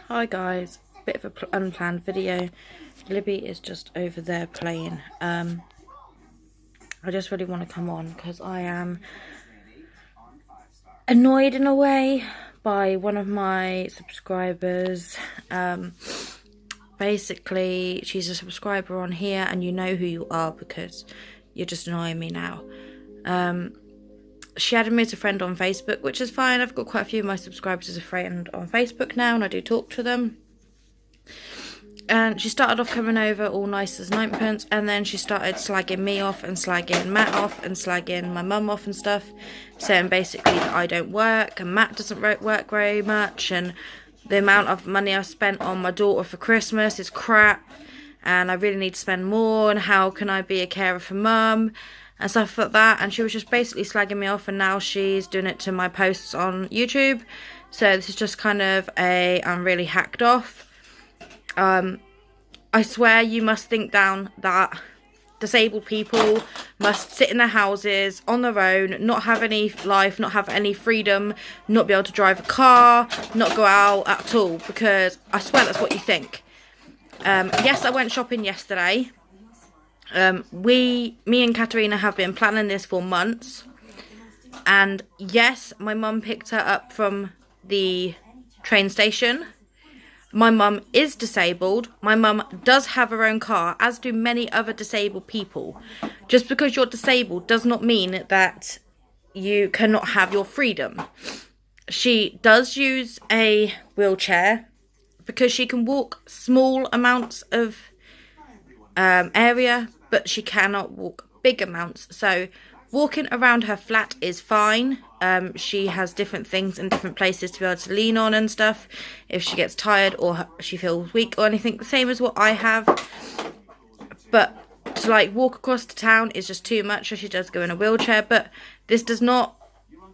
Hi guys, bit of a unplanned video. Libby is just over there playing. I just really want to come on because I am annoyed in a way by one of my subscribers. Basically, she's a subscriber on here and you know who you are because you're just annoying me now. She added me as a friend on Facebook, which is fine. I've got quite a few of my subscribers as a friend on Facebook now, and I do talk to them. And she started off coming over all nice as ninepence, and then she started slagging me off and slagging Matt off and slagging my mum off and stuff, saying basically that I don't work and Matt doesn't work very much, and the amount of money I've spent on my daughter for Christmas is crap, and I really need to spend more, and how can I be a carer for mum and stuff like that. And she was just basically slagging me off, and now she's doing it to my posts on YouTube. So this is just kind of I'm really hacked off. I swear you must think down that disabled people must sit in their houses on their own, not have any life, not have any freedom, not be able to drive a car, not go out at all, because I swear that's what you think. Yes, I went shopping yesterday. Me and Katerina have been planning this for months, and yes, my mum picked her up from the train station. My mum is disabled. My mum does have her own car, as do many other disabled people. Just because you're disabled does not mean that you cannot have your freedom. She does use a wheelchair because she can walk small amounts of area, but she cannot walk big amounts. So walking around her flat is fine. She has different things in different places to be able to lean on and stuff if she gets tired or she feels weak or anything, the same as what I have. But to like walk across the town is just too much, so she does go in a wheelchair. But this does not,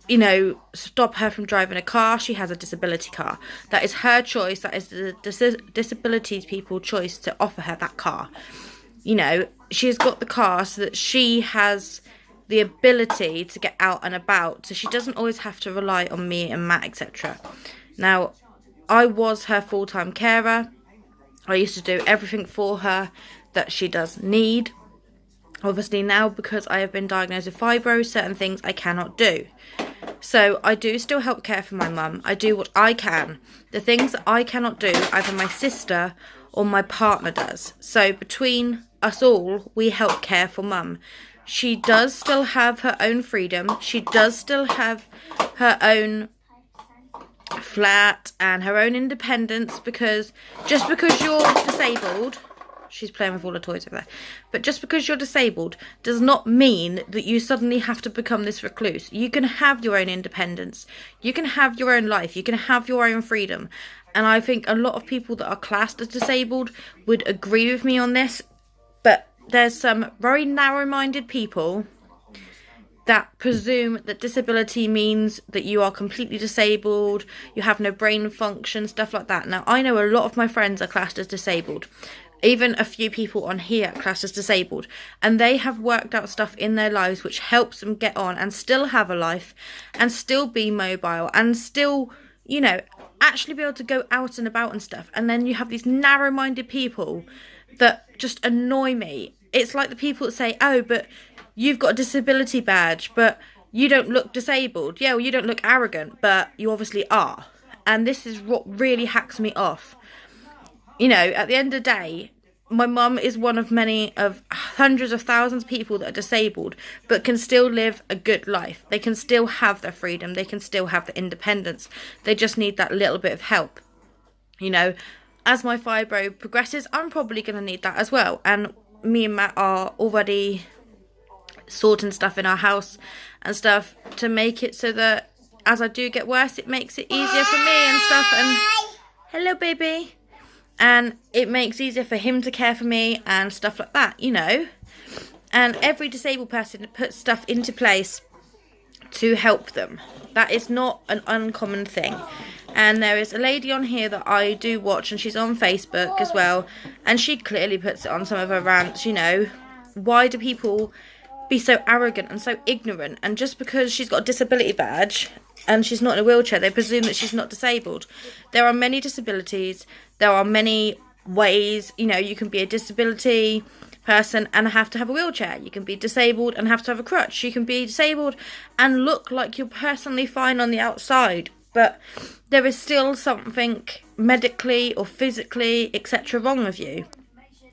you know, stop her from driving a car. She has a disability car. That is her choice. That is the disability people's choice to offer her that car. You know, she's got the car so that she has the ability to get out and about, so she doesn't always have to rely on me and Matt, etc. Now, I was her full-time carer. I used to do everything for her that she does need. Obviously now, because I have been diagnosed with fibro, certain things I cannot do. So I do still help care for my mum. I do what I can. The things that I cannot do, either my sister or my partner does. So between us all, we help care for mum. She does still have her own freedom. She does still have her own flat and her own independence, because just because you're disabled, she's playing with all the toys over there, but just because you're disabled does not mean that you suddenly have to become this recluse. You can have your own independence. You can have your own life. You can have your own freedom. And I think a lot of people that are classed as disabled would agree with me on this, but there's some very narrow-minded people that presume that disability means that you are completely disabled, you have no brain function, stuff like that. Now, I know a lot of my friends are classed as disabled. Even a few people on here are classed as disabled. And they have worked out stuff in their lives which helps them get on and still have a life and still be mobile and still, you know, actually be able to go out and about and stuff. And then you have these narrow-minded people that just annoy me. It's like the people that say, oh, but you've got a disability badge, but you don't look disabled. Yeah, well, you don't look arrogant, but you obviously are. And this is what really hacks me off. You know, at the end of the day, my mum is one of many of hundreds of thousands of people that are disabled, but can still live a good life. They can still have their freedom. They can still have their independence. They just need that little bit of help. You know, as my fibro progresses, I'm probably going to need that as well. And me and Matt are already sorting stuff in our house and stuff to make it so that as I do get worse, it makes it easier for me and stuff. And hello, baby. And it makes it easier for him to care for me and stuff like that, you know. And every disabled person puts stuff into place to help them. That is not an uncommon thing. And there is a lady on here that I do watch, and she's on Facebook as well, and she clearly puts it on some of her rants, you know. Why do people be so arrogant and so ignorant? And just because she's got a disability badge and she's not in a wheelchair, they presume that she's not disabled. There are many disabilities. There are many ways, you know, you can be a disability person and have to have a wheelchair. You can be disabled and have to have a crutch. You can be disabled and look like you're personally fine on the outside, but there is still something medically or physically, etc., wrong with you.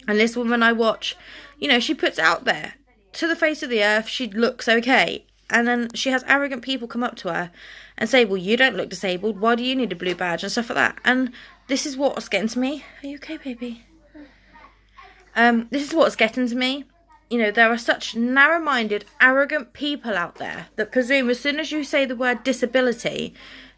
And this woman I watch, you know, she puts out there to the face of the earth, she looks okay. And then she has arrogant people come up to her and say, well, you don't look disabled. Why do you need a blue badge and stuff like that? And this is what's getting to me. Are you okay, baby? This is what's getting to me. You know, there are such narrow-minded, arrogant people out there that presume as soon as you say the word disability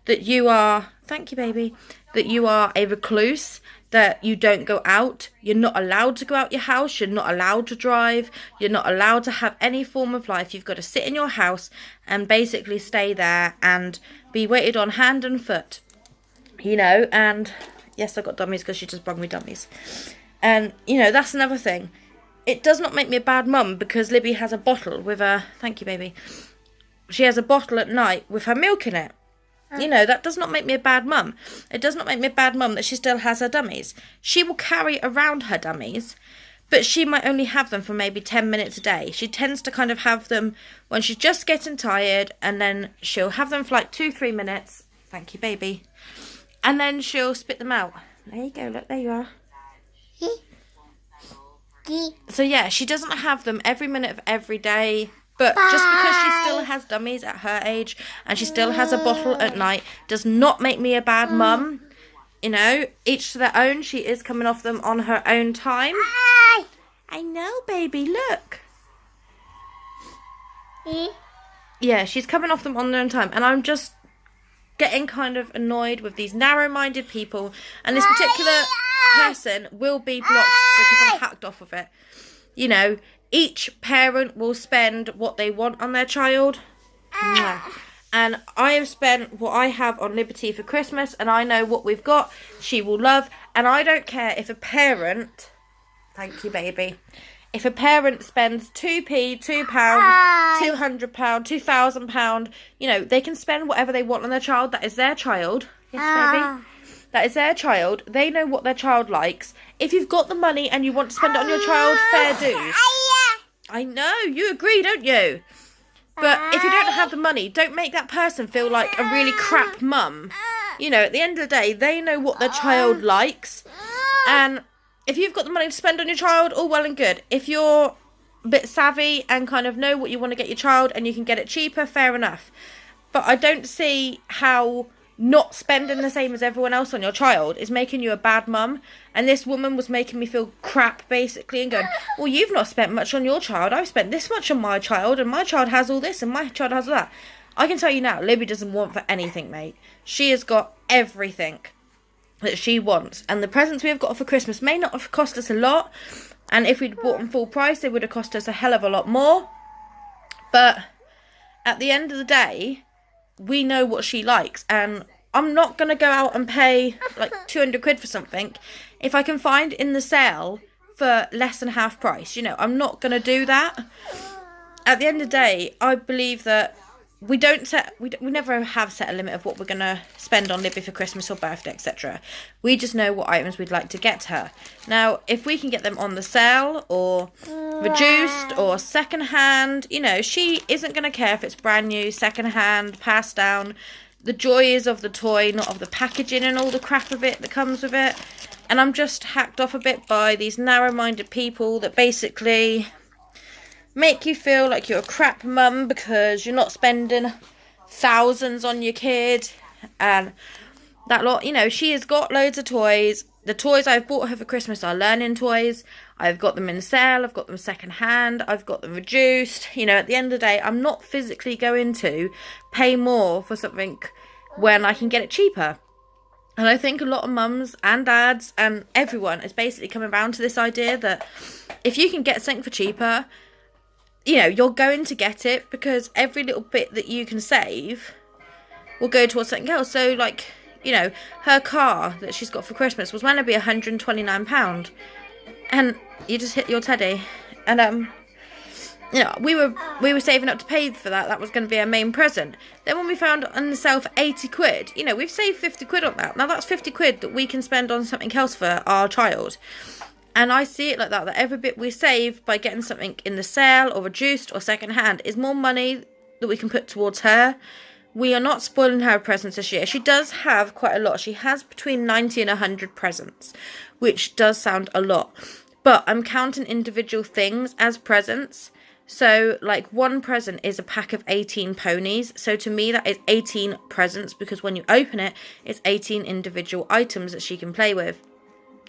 that you are, thank you, baby, that you are a recluse, that you don't go out, you're not allowed to go out your house, you're not allowed to drive, you're not allowed to have any form of life. You've got to sit in your house and basically stay there and be waited on hand and foot, you know. And yes, I got dummies because she just brought me dummies. And, you know, that's another thing. It does not make me a bad mum because Libby has a bottle with her, thank you, baby, she has a bottle at night with her milk in it. You know, that does not make me a bad mum. It does not make me a bad mum that she still has her dummies. She will carry around her dummies, but she might only have them for maybe 10 minutes a day. She tends to kind of have them when she's just getting tired, and then she'll have them for like 2-3 minutes. Thank you, baby. And then she'll spit them out. There you go, look, there you are. So yeah, she doesn't have them every minute of every day. But just because she still has dummies at her age and she still has a bottle at night does not make me a bad mum. You know, each to their own. She is coming off them on her own time. I know, baby, look. Yeah, she's coming off them on her own time. And I'm just getting kind of annoyed with these narrow-minded people. And this particular person will be blocked because I'm hacked off of it. You know, each parent will spend what they want on their child. And I have spent what I have on Liberty for Christmas, and I know what we've got. She will love. And I don't care if a parent, thank you, baby, if a parent spends 2p, £2, £200, £2,000, you know, they can spend whatever they want on their child. That is their child. Yes, baby. That is their child. They know what their child likes. If you've got the money and you want to spend it on your child, fair dues. I know, you agree, don't you? But if you don't have the money, don't make that person feel like a really crap mum. You know, at the end of the day, they know what their child likes. And if you've got the money to spend on your child, all well and good. If you're a bit savvy and kind of know what you want to get your child and you can get it cheaper, fair enough. But I don't see how not spending the same as everyone else on your child is making you a bad mum. And this woman was making me feel crap, basically, and going, well, you've not spent much on your child. I've spent this much on my child, and my child has all this, and my child has all that. I can tell you now, Libby doesn't want for anything, mate. She has got everything that she wants. And the presents we have got for Christmas may not have cost us a lot. And if we'd bought them full price, they would have cost us a hell of a lot more. But at the end of the day, we know what she likes, and I'm not going to go out and pay like 200 quid for something if I can find in the sale for less than half price. You know, I'm not going to do that. At the end of the day, I believe that we never have set a limit of what we're going to spend on Libby for Christmas or birthday, etc. We just know what items we'd like to get her. Now, if we can get them on the sale or reduced or second hand, you know, she isn't going to care if it's brand new, second hand, passed down. The joy is of the toy, not of the packaging and all the crap of it that comes with it. And I'm just hacked off a bit by these narrow-minded people that basically make you feel like you're a crap mum because you're not spending thousands on your kid. And that lot, you know, she has got loads of toys. The toys I've bought her for Christmas are learning toys. I've got them in sale. I've got them second hand. I've got them reduced. You know, at the end of the day, I'm not physically going to pay more for something when I can get it cheaper. And I think a lot of mums and dads and everyone is basically coming around to this idea that if you can get something for cheaper, you know, you're going to get it because every little bit that you can save will go towards something else. So, like, you know, her car that she's got for Christmas was meant to be £129. And you just hit your teddy. And, you know, we were saving up to pay for that. That was going to be our main present. Then when we found on the sale for 80 quid, you know, we've saved 50 quid on that. Now that's 50 quid that we can spend on something else for our child. And I see it like that every bit we save by getting something in the sale or reduced or second hand is more money that we can put towards her. We are not spoiling her presents this year. She does have quite a lot. She has between 90 and 100 presents, which does sound a lot. But I'm counting individual things as presents. So, like, one present is a pack of 18 ponies. So, to me, that is 18 presents, because when you open it, it's 18 individual items that she can play with.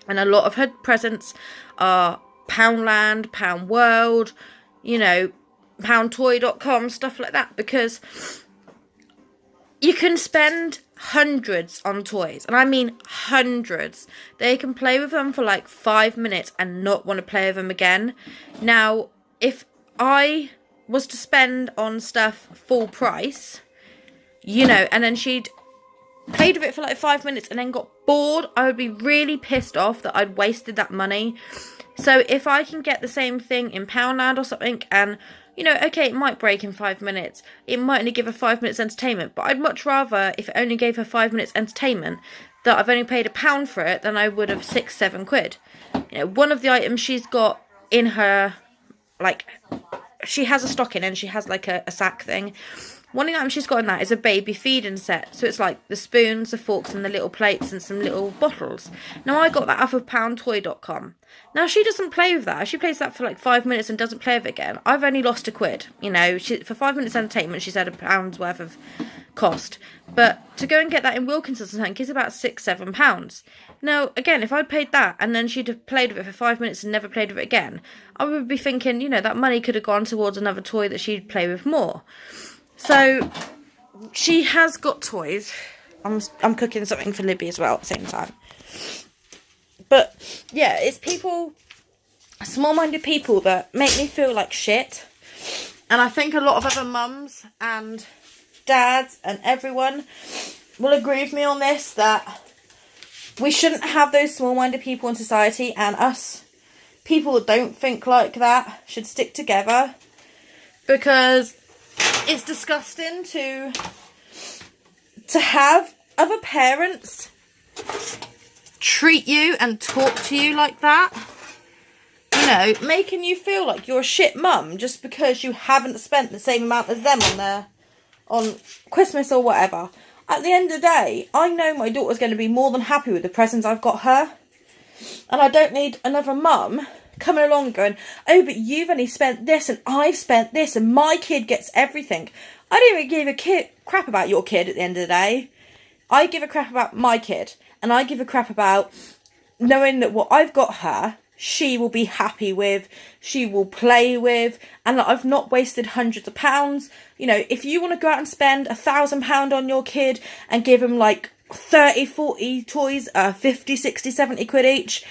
And a lot of her presents are Poundland, Pound World, you know, poundtoy.com, stuff like that. Because you can spend hundreds on toys. And I mean hundreds. They can play with them for like 5 minutes and not want to play with them again. Now, if I was to spend on stuff full price, you know, and then she'd played with it for like 5 minutes and then got bored, I would be really pissed off that I'd wasted that money. So if I can get the same thing in Poundland or something, and, you know, okay, it might break in 5 minutes, it might only give her 5 minutes entertainment, but I'd much rather, if it only gave her 5 minutes entertainment, that I've only paid £1 for it than I would have 6-7 quid. You know, one of the items she's got in her, like, she has a stocking and she has like a sack thing. One item she's got in that is a baby feeding set. So it's like the spoons, the forks and the little plates and some little bottles. Now I got that off of poundtoy.com. Now she doesn't play with that. If she plays that for like 5 minutes and doesn't play with it again, I've only lost £1. You know, for 5 minutes entertainment she's had £1 worth of cost. But to go and get that in Wilkinson's or something is about £6-7. Now, again, if I'd paid that and then she'd have played with it for 5 minutes and never played with it again, I would be thinking, you know, that money could have gone towards another toy that she'd play with more. So, she has got toys. I'm cooking something for Libby as well at the same time. But, yeah, it's people, small-minded people that make me feel like shit. And I think a lot of other mums and dads and everyone will agree with me on this, that we shouldn't have those small-minded people in society, and us, people that don't think like that, should stick together. Because it's disgusting to have other parents treat you and talk to you like that. You know, making you feel like you're a shit mum just because you haven't spent the same amount as them on Christmas or whatever. At the end of the day, I know my daughter's going to be more than happy with the presents I've got her. And I don't need another mum coming along and going, oh, but you've only spent this and I've spent this and my kid gets everything. I don't even give a crap about your kid at the end of the day. I give a crap about my kid, and I give a crap about knowing that what I've got her, she will be happy with, she will play with, and that I've not wasted hundreds of pounds. You know, if you want to go out and spend £1,000 on your kid and give him like 30, 40 toys, 50, 60, 70 quid each,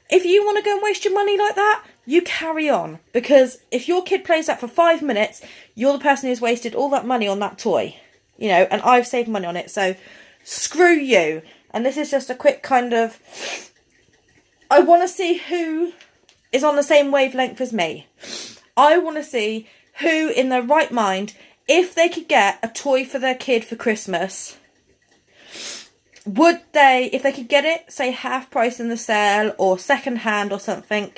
if you want to go and waste your money like that, you carry on. Because if your kid plays that for 5 minutes, you're the person who's wasted all that money on that toy. You know, and I've saved money on it, so screw you. And this is just a quick kind of, I want to see who is on the same wavelength as me. I want to see who in their right mind, if they could get a toy for their kid for Christmas, would they, if they could get it, say half price in the sale or second hand or something,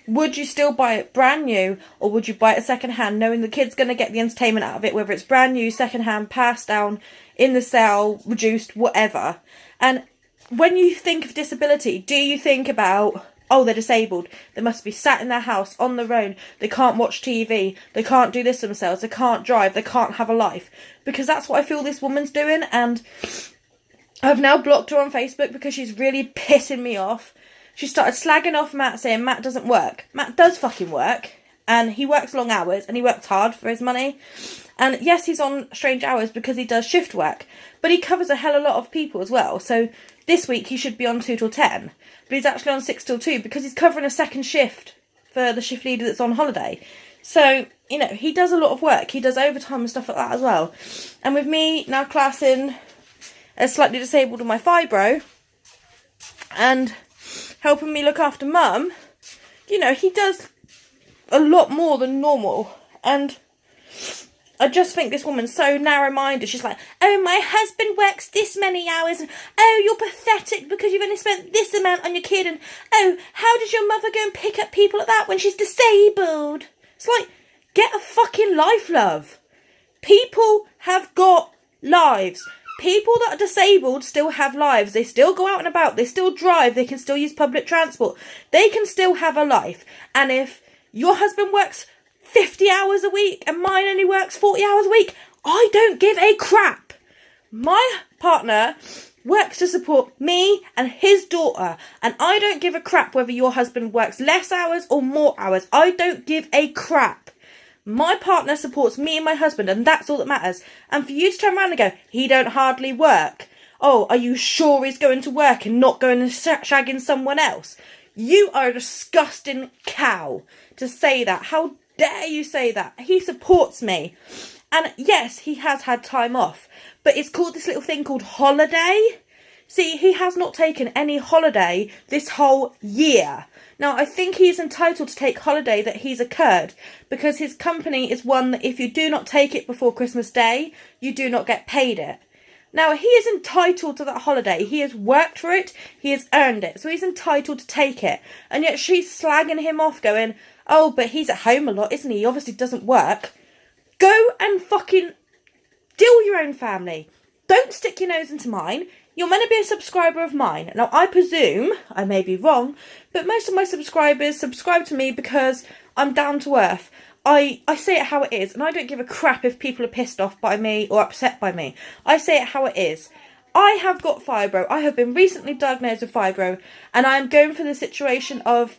would you still buy it brand new, or would you buy it second hand knowing the kid's going to get the entertainment out of it, whether it's brand new, second hand, passed down, in the sale, reduced, whatever. And when you think of disability, do you think about, oh, they're disabled, they must be sat in their house on their own, they can't watch TV, they can't do this themselves, they can't drive, they can't have a life? Because that's what I feel this woman's doing, and I've now blocked her on Facebook because she's really pissing me off. She started slagging off Matt, saying Matt doesn't work. Matt does fucking work, and he works long hours, and he works hard for his money. And yes, he's on strange hours because he does shift work, but he covers a hell of a lot of people as well. So this week he should be on 2 till 10, but he's actually on 6 till 2 because he's covering a second shift for the shift leader that's on holiday. So, you know, he does a lot of work. He does overtime and stuff like that as well. And with me now classing as slightly disabled with my fibro and helping me look after mum, you know, he does a lot more than normal. And I just think this woman's so narrow-minded. She's like, oh, my husband works this many hours, and oh, you're pathetic because you've only spent this amount on your kid, and oh, how does your mother go and pick up people like that when she's disabled? It's like, get a fucking life, love. People have got lives. People that are disabled still have lives. They still go out and about. They still drive. They can still use public transport. They can still have a life. And if your husband works 50 hours a week and mine only works 40 hours a week, I don't give a crap. My partner works to support me and his daughter, and I don't give a crap whether your husband works less hours or more hours. I don't give a crap. My partner supports me and my husband, and that's all that matters. And for you to turn around and go, he don't hardly work. Oh, are you sure he's going to work and not going and shagging someone else? You are a disgusting cow to say that. How dare you say that? He supports me. And yes, he has had time off, but it's called this little thing called holiday. See, he has not taken any holiday this whole year. Now, I think he is entitled to take holiday that he's occurred, because his company is one that if you do not take it before Christmas Day, you do not get paid it. Now, he is entitled to that holiday. He has worked for it. He has earned it. So he's entitled to take it. And yet she's slagging him off going, oh, but he's at home a lot, isn't he? He obviously doesn't work. Go and fucking deal with your own family. Don't stick your nose into mine. You're meant to be a subscriber of mine. Now, I presume, I may be wrong, but most of my subscribers subscribe to me because I'm down to earth. I say it how it is, and I don't give a crap if people are pissed off by me or upset by me. I say it how it is. I have got fibro. I have been recently diagnosed with fibro, and I am going for the situation of,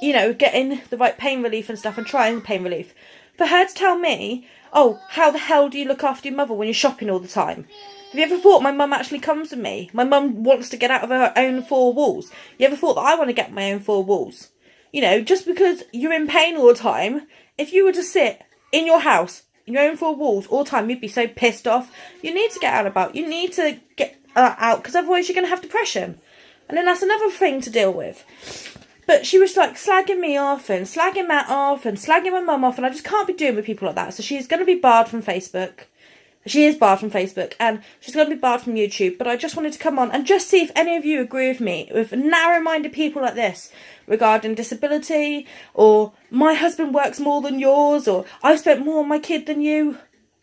you know, getting the right pain relief and stuff and trying pain relief. For her to tell me, oh, how the hell do you look after your mother when you're shopping all the time? Have you ever thought my mum actually comes with me? My mum wants to get out of her own four walls. You ever thought that I want to get my own four walls? You know, just because you're in pain all the time, if you were to sit in your house, in your own four walls all the time, you'd be so pissed off. You need to get out and about. You need to get out, because otherwise you're going to have depression. And then that's another thing to deal with. But she was like slagging me off and slagging Matt off and slagging my mum off, and I just can't be doing with people like that. So she's going to be barred from Facebook. She is barred from Facebook, and she's going to be barred from YouTube. But I just wanted to come on and just see if any of you agree with me, with narrow-minded people like this, regarding disability, or my husband works more than yours, or I've spent more on my kid than you.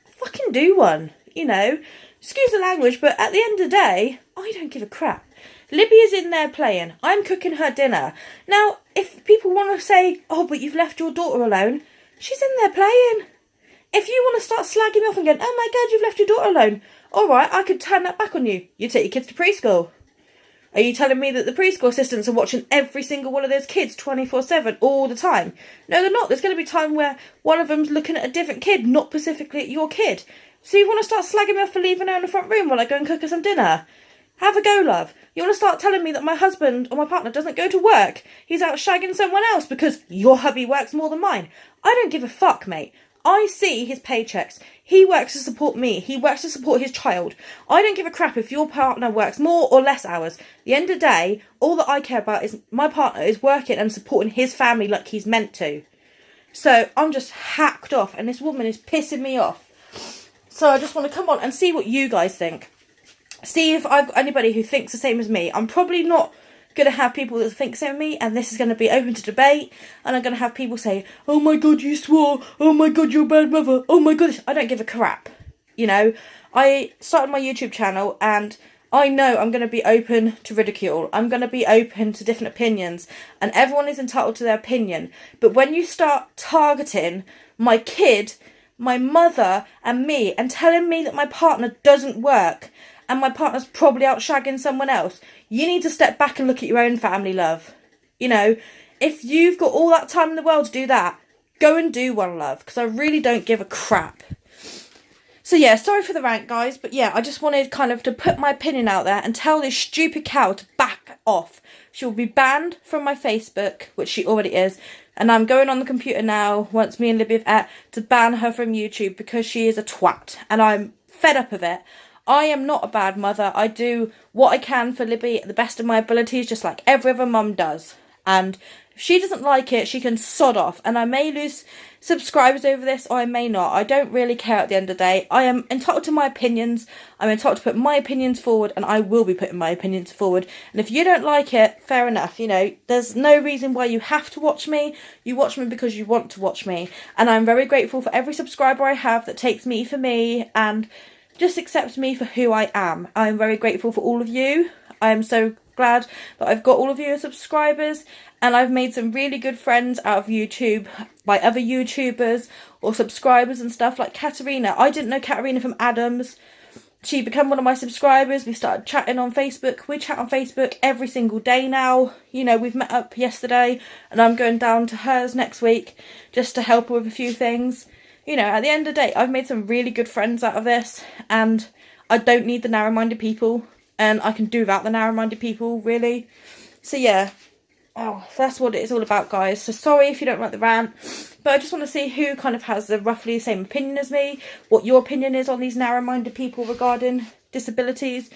Fucking do one, you know. Excuse the language, but at the end of the day, I don't give a crap. Libby is in there playing. I'm cooking her dinner. Now, if people want to say, oh, but you've left your daughter alone, she's in there playing. If you want to start slagging me off and going, oh my God, you've left your daughter alone, all right, I could turn that back on you. You take your kids to preschool. Are you telling me that the preschool assistants are watching every single one of those kids 24/7 all the time? No, they're not. There's going to be time where one of them's looking at a different kid, not specifically at your kid. So you want to start slagging me off for leaving her in the front room while I go and cook her some dinner? Have a go, love. You want to start telling me that my husband or my partner doesn't go to work? He's out shagging someone else because your hubby works more than mine. I don't give a fuck, mate. I see his paychecks. He works to support me. He works to support his child. I don't give a crap if your partner works more or less hours. At the end of the day, all that I care about is my partner is working and supporting his family like he's meant to. So I'm just hacked off, and this woman is pissing me off. So I just want to come on and see what you guys think. See if I've got anybody who thinks the same as me. I'm probably not going to have people that think the same as me, and this is going to be open to debate, and I'm going to have people say, oh my God, you swore, oh my God, you're a bad mother, oh my God. I don't give a crap, you know. I started my YouTube channel, and I know I'm going to be open to ridicule. I'm going to be open to different opinions, and everyone is entitled to their opinion. But when you start targeting my kid, my mother and me, and telling me that my partner doesn't work and my partner's probably out shagging someone else, you need to step back and look at your own family, love. You know, if you've got all that time in the world to do that, go and do one, love, because I really don't give a crap. So yeah, sorry for the rant, guys, but yeah, I just wanted kind of to put my opinion out there and tell this stupid cow to back off. She will be banned from my Facebook, which she already is, and I'm going on the computer now, once me and Libby have met, to ban her from YouTube because she is a twat, and I'm fed up of it. I am not a bad mother. I do what I can for Libby at the best of my abilities, just like every other mum does. And If she doesn't like it, she can sod off. And I may lose subscribers over this, or I may not. I don't really care at the end of the day. I am entitled to my opinions. I'm entitled to put my opinions forward, and I will be putting my opinions forward. And if you don't like it, fair enough. You know, there's no reason why you have to watch me. You watch me because you want to watch me. And I'm very grateful for every subscriber I have that takes me for me and just accepts me for who I am. I'm very grateful for all of you. I am so glad that I've got all of you as subscribers, and I've made some really good friends out of YouTube by other YouTubers or subscribers and stuff, like Katarina. I didn't know Katarina from Adams. She became one of my subscribers. We started chatting on Facebook. We chat on Facebook every single day now. You know, we've met up yesterday and I'm going down to hers next week just to help her with a few things. You know, at the end of the day, I've made some really good friends out of this, and I don't need the narrow-minded people. And I can do without the narrow-minded people, really. So, yeah. Oh, that's what it is all about, guys. So, sorry if you don't like the rant. But I just want to see who kind of has the roughly the same opinion as me. What your opinion is on these narrow-minded people regarding disabilities.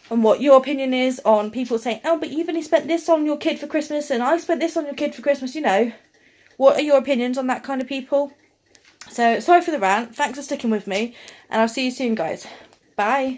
And what your opinion is on people saying, oh, but you've only spent this on your kid for Christmas. And I spent this on your kid for Christmas, you know. What are your opinions on that kind of people? So, sorry for the rant. Thanks for sticking with me. And I'll see you soon, guys. Bye.